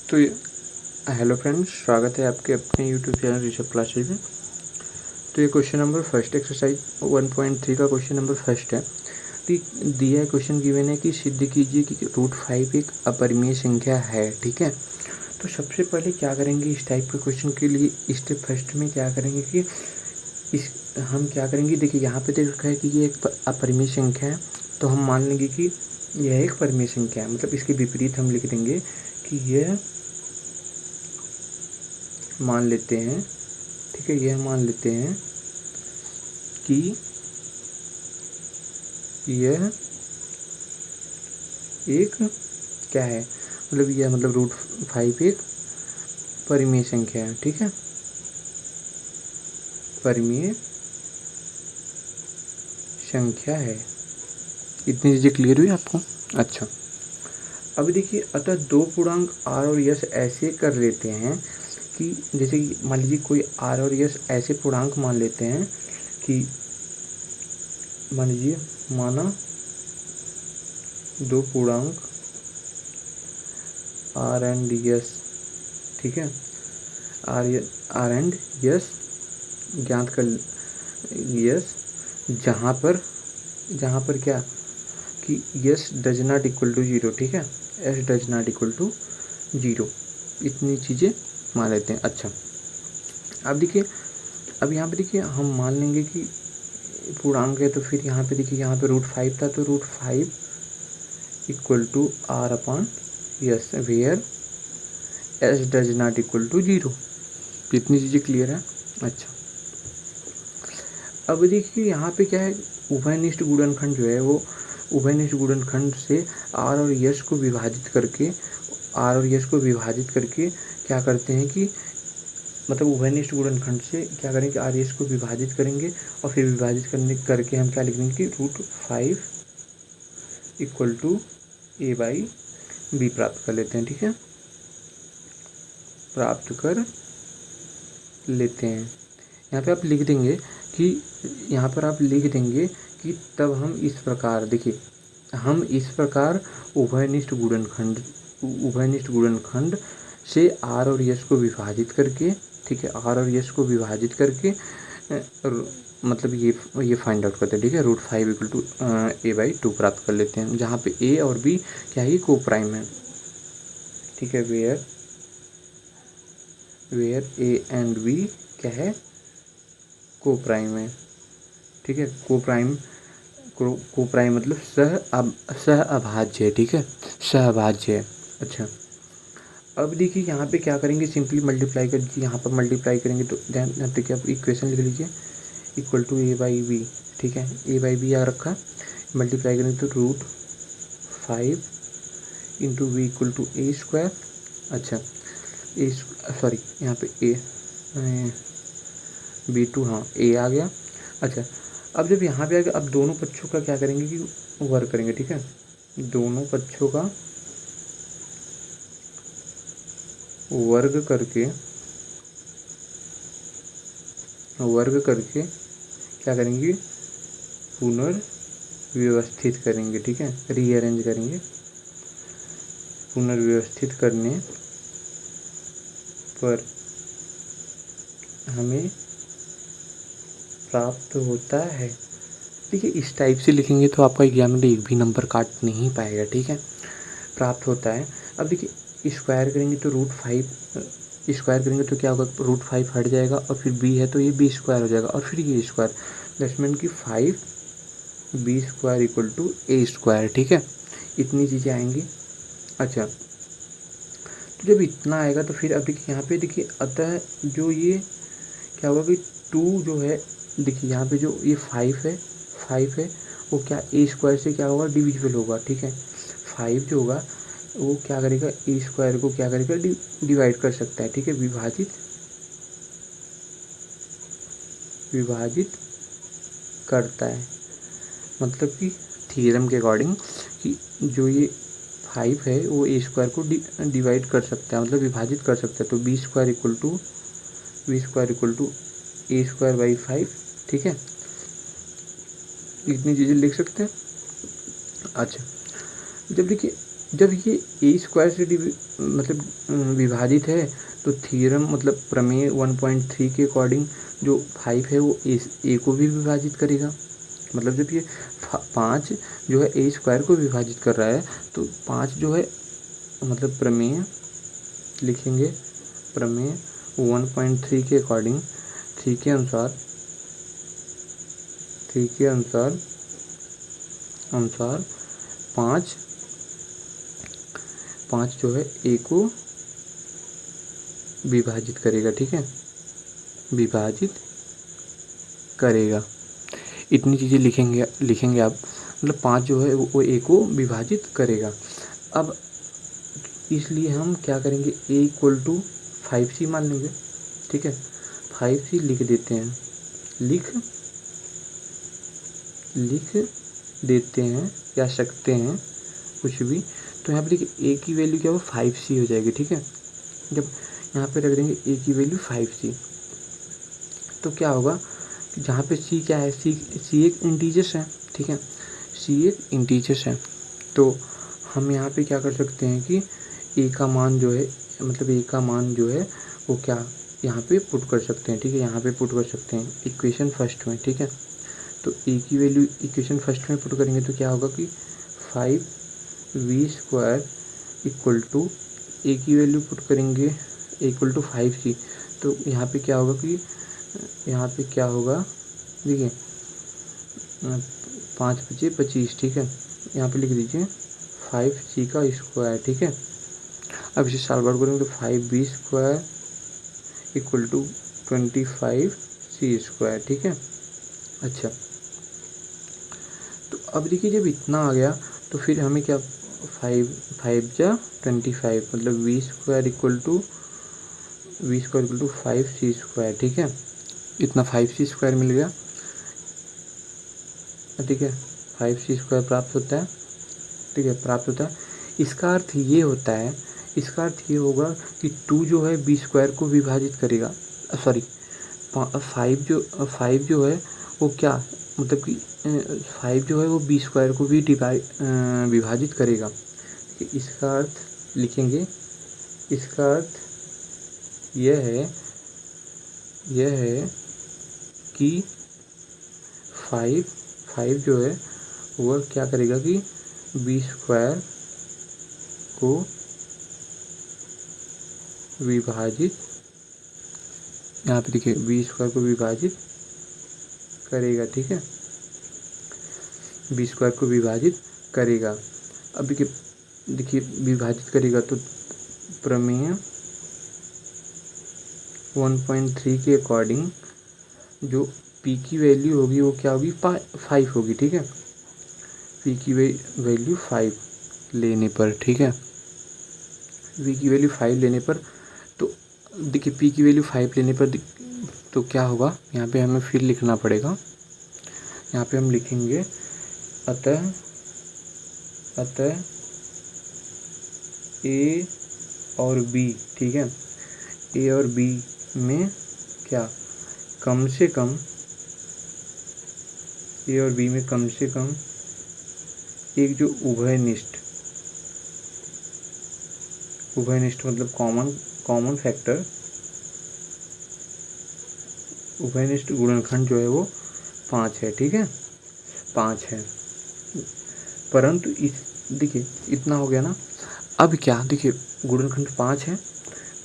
तो hello friends, स्वागत है आपके अपने यूट्यूब चैनल ऋषभ क्लासेज में। तो ये क्वेश्चन नंबर फर्स्ट एक्सरसाइज 1.3 का क्वेश्चन नंबर फर्स्ट है। कि दिया है क्वेश्चन गिवन है कि सिद्ध कीजिए कि √5 एक अपरिमेय संख्या है। ठीक है, तो सबसे पहले क्या करेंगे इस टाइप के क्वेश्चन के लिए, स्टेप फर्स्ट में क्या करेंगे कि इस हम क्या करेंगे, देखिए यहाँ पे देख रखा है कि ये एक अपरिमेय संख्या है, तो हम मान लेंगे कि यह एक परिमेय संख्या है। मतलब इसके विपरीत हम लिख देंगे कि यह मान लेते हैं, ठीक है, यह मान लेते हैं कि यह एक क्या है, मतलब यह मतलब √5 एक परिमेय संख्या है। ठीक है, परिमेय संख्या है। इतनी चीज़ें क्लियर हुई आपको? अच्छा, अब देखिए, अतः दो पूर्णांक आर और यस ऐसे कर लेते हैं कि जैसे कि मान लीजिए कोई आर और यस ऐसे पूर्णांक मान लेते हैं कि मान लीजिए माना दो पूर्णांक आर एंड यस, ठीक है, आर एंड यस ज्ञात कर यस, जहाँ पर क्या कि S does not equal to 0। ठीक है, S does not equal to 0, इतनी चीज़ें मान लेते हैं। अच्छा, अब देखिए, अब यहाँ पे देखिए हम मान लेंगे कि पूर्णांक है, तो फिर यहाँ पे देखिए, यहाँ पे √5 था, तो √5 equal to R upon S, where S does not equal to 0। इतनी चीज़ें क्लियर है? अच्छा, अब देखिए यहाँ पे क्या है, उभयनिष्ठ गुणनखंड जो है वो उभयनिष्ठ गुणनखंड से आर और यस को विभाजित करके क्या करते हैं कि मतलब उभयनिष्ठ गुणनखंड से क्या करेंगे, आर एस को विभाजित करेंगे और फिर विभाजित करके हम क्या लिख देंगे कि √5 इक्वल टू a/b प्राप्त कर लेते हैं। ठीक है, प्राप्त कर लेते हैं। यहाँ पे आप लिख देंगे कि यहाँ पर आप लिख देंगे कि तब हम इस प्रकार, देखिए हम इस प्रकार उभयनिष्ठ गुणनखंड से आर और यस को विभाजित करके, ठीक है, आर और यस को विभाजित करके मतलब ये फाइंड आउट करते हैं। ठीक है, √5 इक्वल टू a/2 प्राप्त कर लेते हैं, जहाँ पे ए और बी क्या है, को प्राइम है। ठीक है, वेयर ए एंड बी क्या है, को प्राइम है। ठीक है, को प्राइम मतलब सह अभाज्य है। ठीक है, सह अभाज्य है। अच्छा, अब देखिए यहाँ पे क्या करेंगे, सिंपली मल्टीप्लाई कर दीजिए, यहाँ पर मल्टीप्लाई करेंगे तो ध्यान देखिए, आप इक्वेशन लिख लीजिए इक्वल टू a/b। ठीक है, a/b आ रखा, मल्टीप्लाई करेंगे तो √5 into b equal to a²। अच्छा, सॉरी यहाँ पे b2, हाँ a आ गया। अच्छा, अब जब यहाँ पे आ गया, अब दोनों पक्षों का क्या करेंगे कि वर्ग करेंगे। ठीक है, दोनों पक्षों का वर्ग करके क्या करेंगे, पुनर्व्यवस्थित करेंगे। ठीक है, रीअरेंज करेंगे। पुनर्व्यवस्थित करने पर हमें प्राप्त होता है। देखिए, इस टाइप से लिखेंगे तो आपका एग्जाम में एक भी नंबर काट नहीं पाएगा। ठीक है, प्राप्त होता है। अब देखिए, स्क्वायर करेंगे तो स्क्वायर करेंगे तो क्या होगा, √5 हट जाएगा और फिर b है तो ये b² हो जाएगा और फिर ये स्क्वायर, दैट्स मीन कि 5b² इक्वल टू a²। ठीक है, इतनी चीज़ें आएंगी। अच्छा, तो जब इतना आएगा तो फिर अब देखिए यहाँ पे देखिए, अतः जो ये क्या होगा कि 2 जो है, देखिए यहाँ पे जो ये 5 है वो क्या a² से क्या होगा, डिविजिबल होगा। ठीक है, 5 जो होगा वो क्या करेगा, a² को क्या करेगा, डिवाइड कर सकता है। ठीक है, विभाजित करता है, मतलब कि थ्योरम के अकॉर्डिंग कि जो ये 5 है वो a² को डिवाइड कर सकता है, मतलब विभाजित कर सकता है। तो b² इक्वल टू a²/5। ठीक है, इतनी चीज़ें लिख सकते हैं। अच्छा, जब देखिए जब ये ए स्क्वायर से मतलब विभाजित है तो थ्योरम मतलब प्रमेय 1.3 के अकॉर्डिंग जो 5 है वो ए को भी विभाजित करेगा। मतलब जब ये 5 जो है ए स्क्वायर को विभाजित कर रहा है तो 5 जो है मतलब प्रमेय लिखेंगे, प्रमेय 1.3 के अकॉर्डिंग, 3 के अनुसार अनुसार 5 जो है ए को विभाजित करेगा। ठीक है, विभाजित करेगा। इतनी चीज़ें लिखेंगे आप, मतलब 5 जो है वो ए को विभाजित करेगा। अब इसलिए हम क्या करेंगे, ए इक्वल टू 5c मान लेंगे। ठीक है, 5c लिख देते हैं, लिख देते हैं या सकते हैं कुछ भी। तो यहाँ पे देखिए ए की वैल्यू क्या हो 5c हो जाएगी। ठीक है, जब यहाँ पे रख देंगे ए की वैल्यू 5c तो क्या होगा, जहाँ पे c क्या है, c एक इंटीजर्स है। ठीक है, c एक इंटीजर्स है तो हम यहाँ पे क्या कर सकते हैं कि ए का मान जो है मतलब ए का मान जो है वो क्या यहाँ पे पुट कर सकते हैं। ठीक है, यहाँ पे पुट कर सकते हैं इक्वेशन फर्स्ट में। ठीक है, तो ए की वैल्यू इक्वेशन फर्स्ट में पुट करेंगे तो क्या होगा कि 5v² इक्वल टू ए की वैल्यू पुट करेंगे इक्वल टू 5c। तो यहाँ पे क्या होगा कि यहाँ पे क्या होगा, देखिए 5 बचे 25। ठीक है, यहाँ पे लिख दीजिए 5c का स्क्वायर। ठीक है, अब इसे सॉल्व आउट करेंगे तो 5v² इक्वल टू 25c²। ठीक है, अच्छा तो अब देखिए जब इतना आ गया तो फिर हमें क्या 5 जा 25 मतलब v² इक्वल टू 5c²। ठीक है, इतना 5c² मिल गया। ठीक है, 5c² प्राप्त होता है। ठीक है, प्राप्त होता है। इसका अर्थ ये होता है, इसका अर्थ ये होगा कि 2 जो है b² को विभाजित करेगा, सॉरी 5 जो है वो क्या मतलब कि 5 जो है वो b² को भी विभाजित करेगा। इसका अर्थ लिखेंगे, इसका अर्थ यह है कि 5 जो है वह क्या करेगा कि b² को विभाजित, यहाँ पे देखिए b² को विभाजित करेगा। ठीक है, b² को विभाजित करेगा। अब देखिए विभाजित करेगा तो प्रमेय 1.3 के अकॉर्डिंग जो p की वैल्यू होगी वो क्या होगी 5 होगी। ठीक है, p की वैल्यू 5 लेने पर, ठीक है, v की वैल्यू 5 लेने पर तो देखिए p की वैल्यू 5 लेने पर तो क्या होगा, यहाँ पे हमें फिर लिखना पड़ेगा। यहाँ पे हम लिखेंगे अतः a और b। ठीक है, a और b में क्या कम से कम, a और b में कम से कम एक जो उभयनिष्ठ मतलब कॉमन फैक्टर, उभयनिष्ठ गुणनखंड जो है वो 5 है। ठीक है, 5 है, परंतु देखिए इतना हो गया ना। अब क्या देखिए गुणनखंड 5 है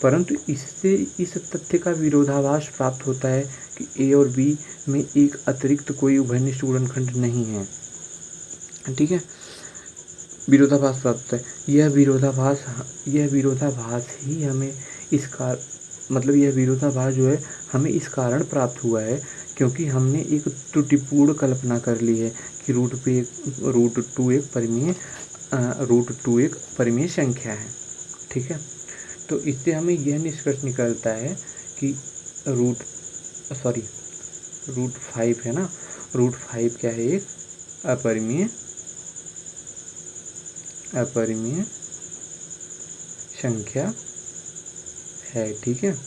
परंतु इससे इस तथ्य का विरोधाभास प्राप्त होता है कि ए और बी में एक अतिरिक्त कोई उभयनिष्ठ गुणनखंड नहीं है। ठीक है, विरोधाभास प्राप्त है। यह विरोधाभास ही हमें यह विरोधाभास जो है हमें इस कारण प्राप्त हुआ है क्योंकि हमने एक त्रुटिपूर्ण कल्पना कर ली है कि रूट 2 एक परिमेय संख्या है। ठीक है, तो इससे हमें यह निष्कर्ष निकलता है कि रूट 5 है ना, रूट 5 क्या है, एक अपरिमेय संख्या है। ठीक है,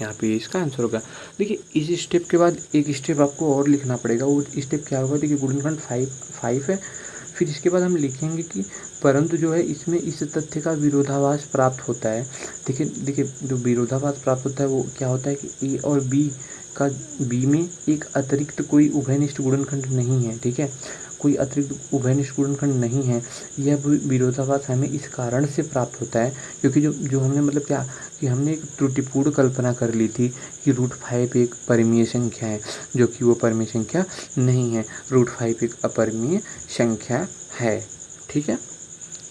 यहाँ पे इसका आंसर होगा। देखिए इस स्टेप के बाद एक स्टेप आपको और लिखना पड़ेगा। वो स्टेप क्या होगा, देखिए गुणनखंड 5 है फिर इसके बाद हम लिखेंगे कि परंतु जो है इसमें इस तथ्य का विरोधाभास प्राप्त होता है। देखिए देखिए जो विरोधाभास प्राप्त होता है वो क्या होता है कि ए और बी का बी में एक अतिरिक्त कोई उभयनिष्ठ गुणनखंड नहीं है, ठीक है, कोई अतिरिक्त उभयनिष्ठ गुणनखंड नहीं है। यह विरोधाभास हमें इस कारण से प्राप्त होता है क्योंकि जो जो हमने मतलब क्या कि हमने एक त्रुटिपूर्ण कल्पना कर ली थी कि √5 एक परिमेय संख्या है, जो कि वो परिमेय संख्या नहीं है। √5 एक अपरिमेय संख्या है, ठीक है।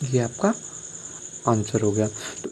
ये आपका आंसर हो गया। तो